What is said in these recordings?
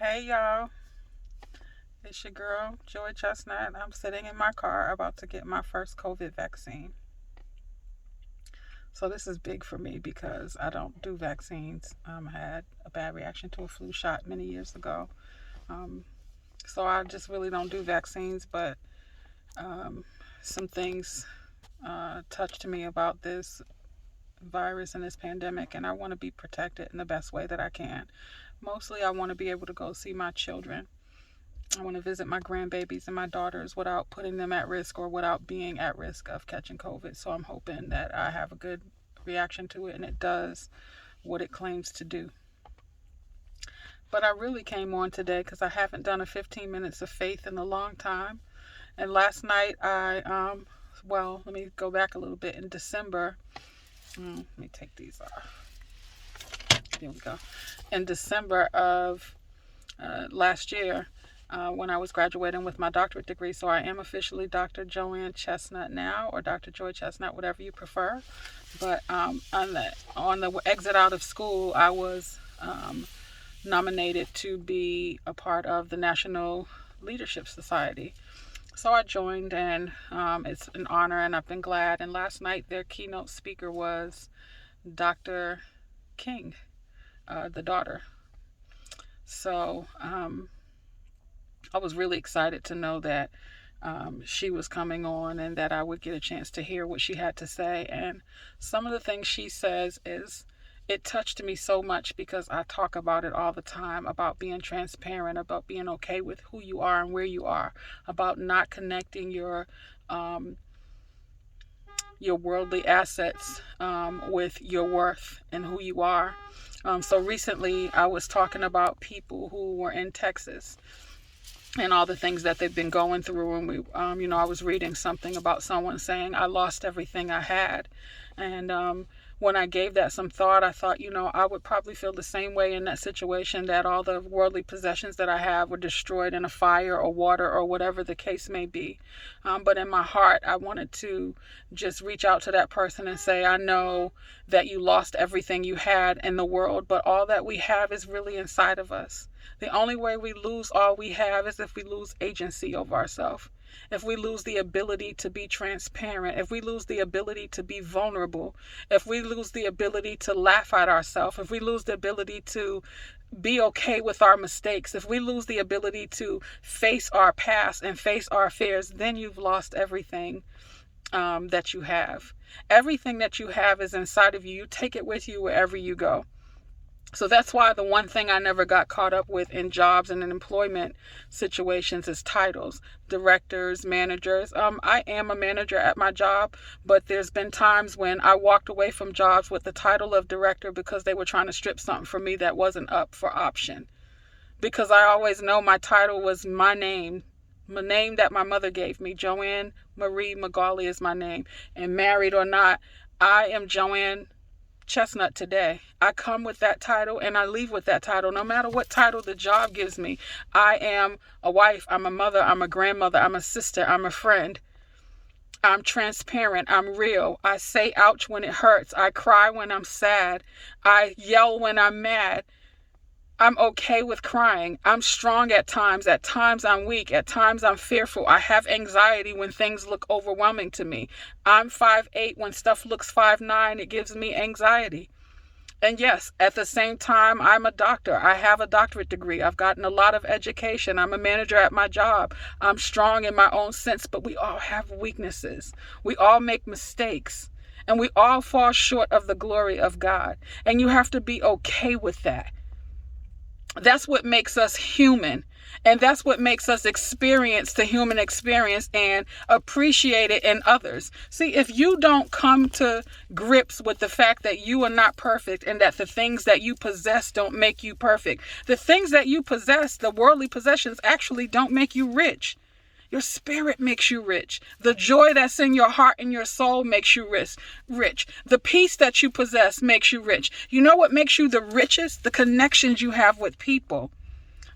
Hey y'all, it's your girl Joy Chestnut. I'm sitting in my car about to get my first COVID vaccine. So this is big for me because I don't do vaccines. I had a bad reaction to a flu shot many years ago. Um, so I just really don't do vaccines, but um, some things touched me about this virus and this pandemic, and I want to be protected in the best way that I can. Mostly, I want to be able to go see my children. I want to visit my grandbabies and my daughters without putting them at risk or without being at risk of catching COVID. So I'm hoping that I have a good reaction to it and it does what it claims to do. But I really came on today because I haven't done a 15 minutes of faith in a long time. And last night let me go back a little bit. In December, let me take these off. There we go. In December of last year, when I was graduating with my doctorate degree. So I am officially Dr. Joanne Chestnut now, or Dr. Joy Chestnut, whatever you prefer. But on the exit out of school, I was nominated to be a part of the National Leadership Society. So I joined, and it's an honor, and I've been glad. And last night, their keynote speaker was Dr. King, the daughter. So I was really excited to know that she was coming on and that I would get a chance to hear what she had to say. And some of the things she says it touched me so much because I talk about it all the time, about being transparent, about being okay with who you are and where you are, about not connecting your worldly assets with your worth and who you are. So recently I was talking about people who were in Texas and all the things that they've been going through. And I was reading something about someone saying, I lost everything I had. And when I gave that some thought, I thought, I would probably feel the same way in that situation, that all the worldly possessions that I have were destroyed in a fire or water or whatever the case may be. But in my heart, I wanted to just reach out to that person and say, I know that you lost everything you had in the world, but all that we have is really inside of us. The only way we lose all we have is if we lose agency over ourselves. If we lose the ability to be transparent, if we lose the ability to be vulnerable, if we lose the ability to laugh at ourselves, if we lose the ability to be okay with our mistakes, if we lose the ability to face our past and face our fears, then you've lost everything that you have. Everything that you have is inside of you. You take it with you wherever you go. So that's why the one thing I never got caught up with in jobs and in employment situations is titles, directors, managers. I am a manager at my job, but there's been times when I walked away from jobs with the title of director because they were trying to strip something from me that wasn't up for option. Because I always know my title was my name that my mother gave me. Joanne Marie Magali is my name. And married or not, I am Joanne Chestnut today. I come with that title and I leave with that title, no matter what title the job gives me. I am a wife, I'm a mother, I'm a grandmother, I'm a sister, I'm a friend. I'm transparent, I'm real. I say ouch when it hurts. I cry when I'm sad. I yell when I'm mad. I'm okay with crying. I'm strong at times. At times I'm weak. At times I'm fearful. I have anxiety when things look overwhelming to me. I'm 5'8". When stuff looks 5'9", it gives me anxiety. And yes, at the same time, I'm a doctor. I have a doctorate degree. I've gotten a lot of education. I'm a manager at my job. I'm strong in my own sense, but we all have weaknesses. We all make mistakes. And we all fall short of the glory of God. And you have to be okay with that. That's what makes us human. And that's what makes us experience the human experience and appreciate it in others. See, if you don't come to grips with the fact that you are not perfect and that the things that you possess don't make you perfect, the things that you possess, the worldly possessions, actually don't make you rich. Your spirit makes you rich. The joy that's in your heart and your soul makes you rich. The peace that you possess makes you rich. You know what makes you the richest? The connections you have with people.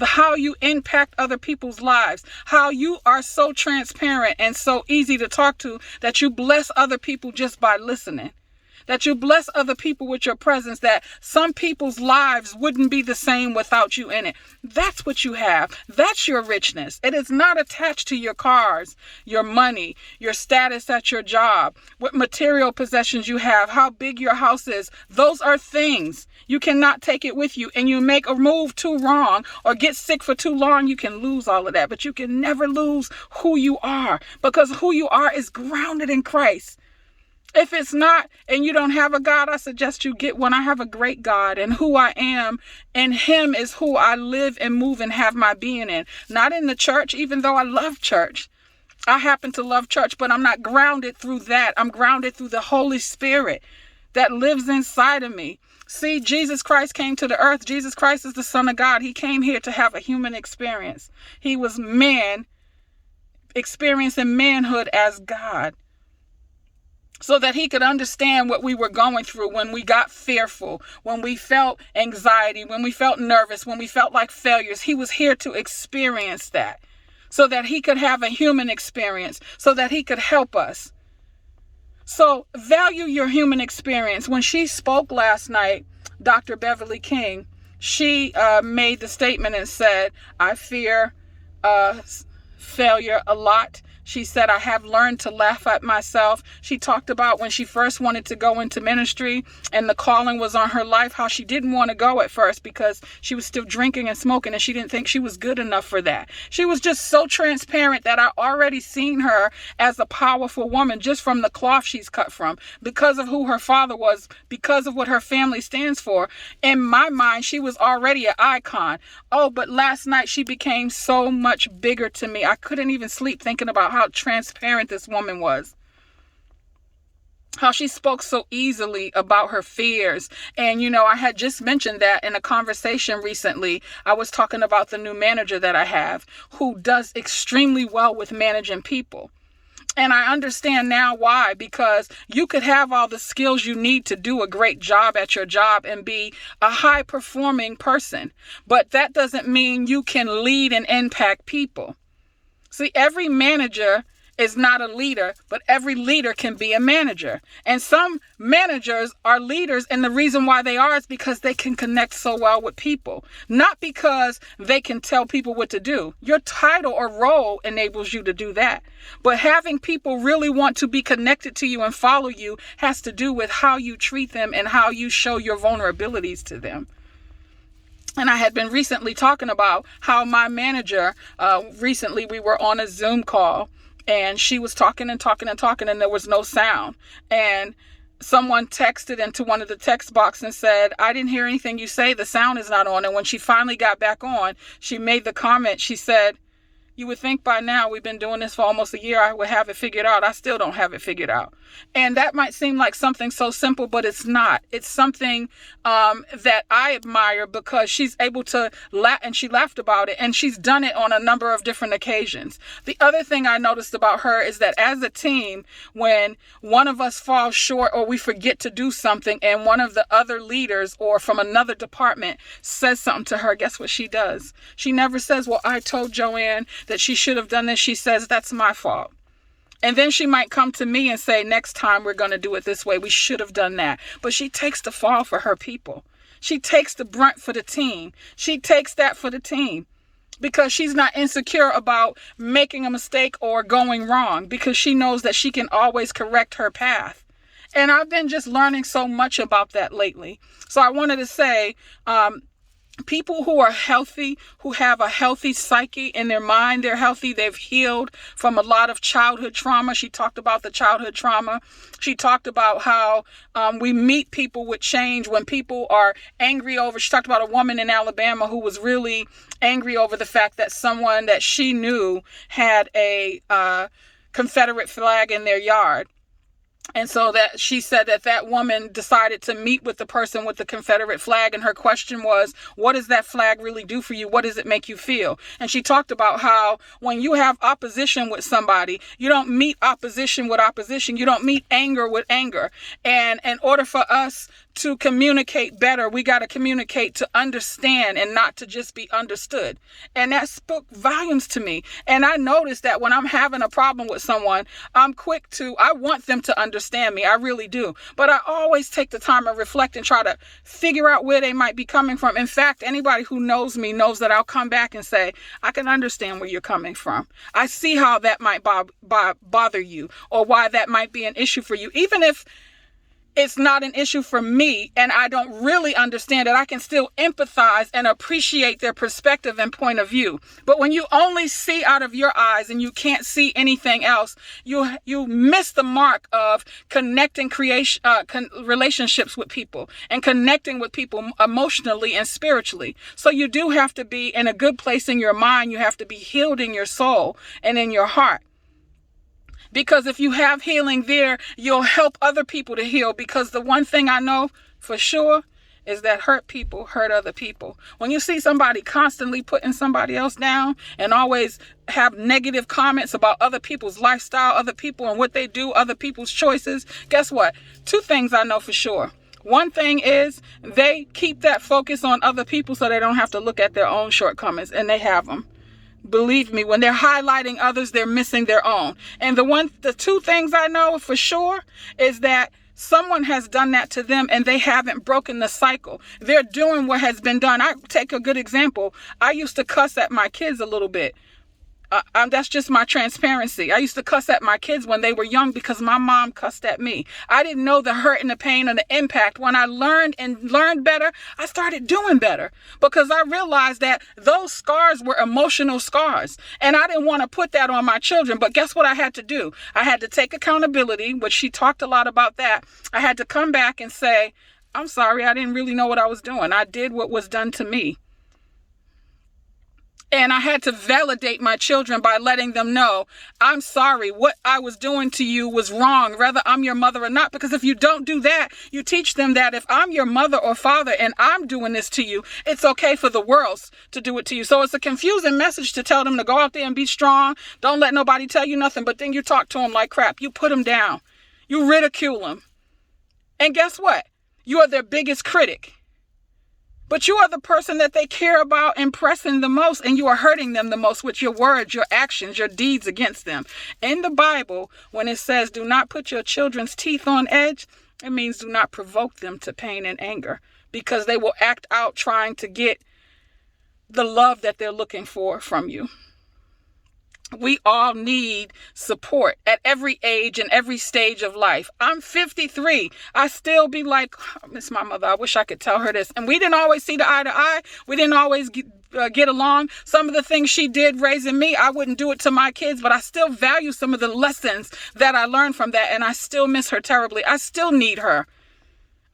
How you impact other people's lives. How you are so transparent and so easy to talk to that you bless other people just by listening. that you bless other people with your presence, that some people's lives wouldn't be the same without you in it. That's what you have. That's your richness. It is not attached to your cars, your money, your status at your job, what material possessions you have, how big your house is. Those are things. You cannot take it with you, and you make a move too wrong or get sick for too long, you can lose all of that. But you can never lose who you are, because who you are is grounded in Christ. If it's not, and you don't have a God, I suggest you get one. I have a great God, and who I am in him is who I live and move and have my being in. Not in the church, even though I love church. I happen to love church, but I'm not grounded through that. I'm grounded through the Holy Spirit that lives inside of me. See, Jesus Christ came to the earth. Jesus Christ is the Son of God. He came here to have a human experience. He was man, experiencing manhood as God, so that he could understand what we were going through when we got fearful, when we felt anxiety, when we felt nervous, when we felt like failures. He was here to experience that, so that he could have a human experience, so that he could help us. So value your human experience. When she spoke last night, Dr. Beverly King, she made the statement and said, I fear failure a lot. She said, I have learned to laugh at myself. She talked about when she first wanted to go into ministry and the calling was on her life, how she didn't want to go at first because she was still drinking and smoking and she didn't think she was good enough for that. She was just so transparent that I already seen her as a powerful woman just from the cloth she's cut from, because of who her father was, because of what her family stands for. In my mind, she was already an icon. Oh, but last night she became so much bigger to me. I couldn't even sleep thinking about how transparent this woman was. How she spoke so easily about her fears. And, I had just mentioned that in a conversation recently. I was talking about the new manager that I have, who does extremely well with managing people. And I understand now why, because you could have all the skills you need to do a great job at your job and be a high performing person. But that doesn't mean you can lead and impact people. See, every manager is not a leader, but every leader can be a manager. And some managers are leaders, and the reason why they are is because they can connect so well with people, not because they can tell people what to do. Your title or role enables you to do that. But having people really want to be connected to you and follow you has to do with how you treat them and how you show your vulnerabilities to them. And I had been recently talking about how my manager, recently we were on a Zoom call and she was talking and there was no sound. And someone texted into one of the text boxes and said, I didn't hear anything you say. The sound is not on. And when she finally got back on, she made the comment. She said, you would think by now, we've been doing this for almost a year, I would have it figured out. I still don't have it figured out. And that might seem like something so simple, but it's not. It's something that I admire, because she's able to laugh, and she laughed about it, and she's done it on a number of different occasions. The other thing I noticed about her is that as a team, when one of us falls short or we forget to do something and one of the other leaders or from another department says something to her, guess what she does? She never says, well, I told Joanne that she should have done this. She says, that's my fault. And then she might come to me and say, next time we're going to do it this way. We should have done that. But she takes the fall for her people. She takes the brunt for the team. She takes that for the team, because she's not insecure about making a mistake or going wrong, because she knows that she can always correct her path. And I've been just learning so much about that lately. So I wanted to say, people who are healthy, who have a healthy psyche in their mind, they're healthy. They've healed from a lot of childhood trauma. She talked about the childhood trauma. She talked about how we meet people with change when people are angry over. She talked about a woman in Alabama who was really angry over the fact that someone that she knew had a Confederate flag in their yard. And so that she said that woman decided to meet with the person with the Confederate flag. And her question was, what does that flag really do for you? What does it make you feel? And she talked about how when you have opposition with somebody, you don't meet opposition with opposition. You don't meet anger with anger. And in order for us to communicate better, we got to communicate to understand and not to just be understood. And that spoke volumes to me. And I noticed that when I'm having a problem with someone, I want them to understand me. I really do. But I always take the time to reflect and try to figure out where they might be coming from. In fact, anybody who knows me knows that I'll come back and say, I can understand where you're coming from. I see how that might bother you, or why that might be an issue for you. Even if it's not an issue for me and I don't really understand it, I can still empathize and appreciate their perspective and point of view. But when you only see out of your eyes and you can't see anything else, you miss the mark of connecting relationships with people and connecting with people emotionally and spiritually. So you do have to be in a good place in your mind. You have to be healed in your soul and in your heart. Because if you have healing there, you'll help other people to heal. Because the one thing I know for sure is that hurt people hurt other people. When you see somebody constantly putting somebody else down and always have negative comments about other people's lifestyle, other people and what they do, other people's choices, guess what? Two things I know for sure. One thing is they keep that focus on other people so they don't have to look at their own shortcomings, and they have them. Believe me, when they're highlighting others, they're missing their own. And the two things I know for sure is that someone has done that to them and they haven't broken the cycle. They're doing what has been done. I take a good example. I used to cuss at my kids a little bit. That's just my transparency. I used to cuss at my kids when they were young because my mom cussed at me. I didn't know the hurt and the pain and the impact. When I learned better, I started doing better because I realized that those scars were emotional scars. And I didn't want to put that on my children. But guess what I had to do? I had to take accountability, which she talked a lot about that. I had to come back and say, I'm sorry, I didn't really know what I was doing. I did what was done to me. And I had to validate my children by letting them know, I'm sorry, what I was doing to you was wrong, whether I'm your mother or not. Because if you don't do that, you teach them that if I'm your mother or father and I'm doing this to you, it's okay for the world to do it to you. So it's a confusing message to tell them to go out there and be strong. Don't let nobody tell you nothing. But then you talk to them like crap. You put them down. You ridicule them. And guess what? You are their biggest critic. But you are the person that they care about impressing the most, and you are hurting them the most with your words, your actions, your deeds against them. In the Bible, when it says, do not put your children's teeth on edge, it means do not provoke them to pain and anger, because they will act out trying to get the love that they're looking for from you. We all need support at every age and every stage of life. I'm 53. I still be like, I miss my mother. I wish I could tell her this. And we didn't always see eye to eye. We didn't always get along. Some of the things she did raising me, I wouldn't do it to my kids, but I still value some of the lessons that I learned from that. And I still miss her terribly. I still need her.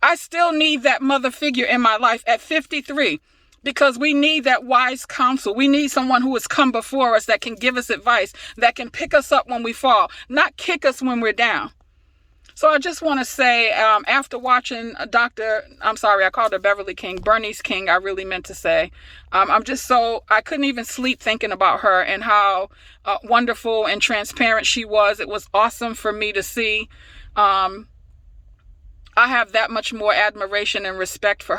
I still need that mother figure in my life at 53. Because we need that wise counsel. We need someone who has come before us that can give us advice, that can pick us up when we fall, not kick us when we're down. So I just want to say, after watching I called her Beverly King, Bernice King, I really meant to say. I couldn't even sleep thinking about her and how wonderful and transparent she was. It was awesome for me to see. I have that much more admiration and respect for her.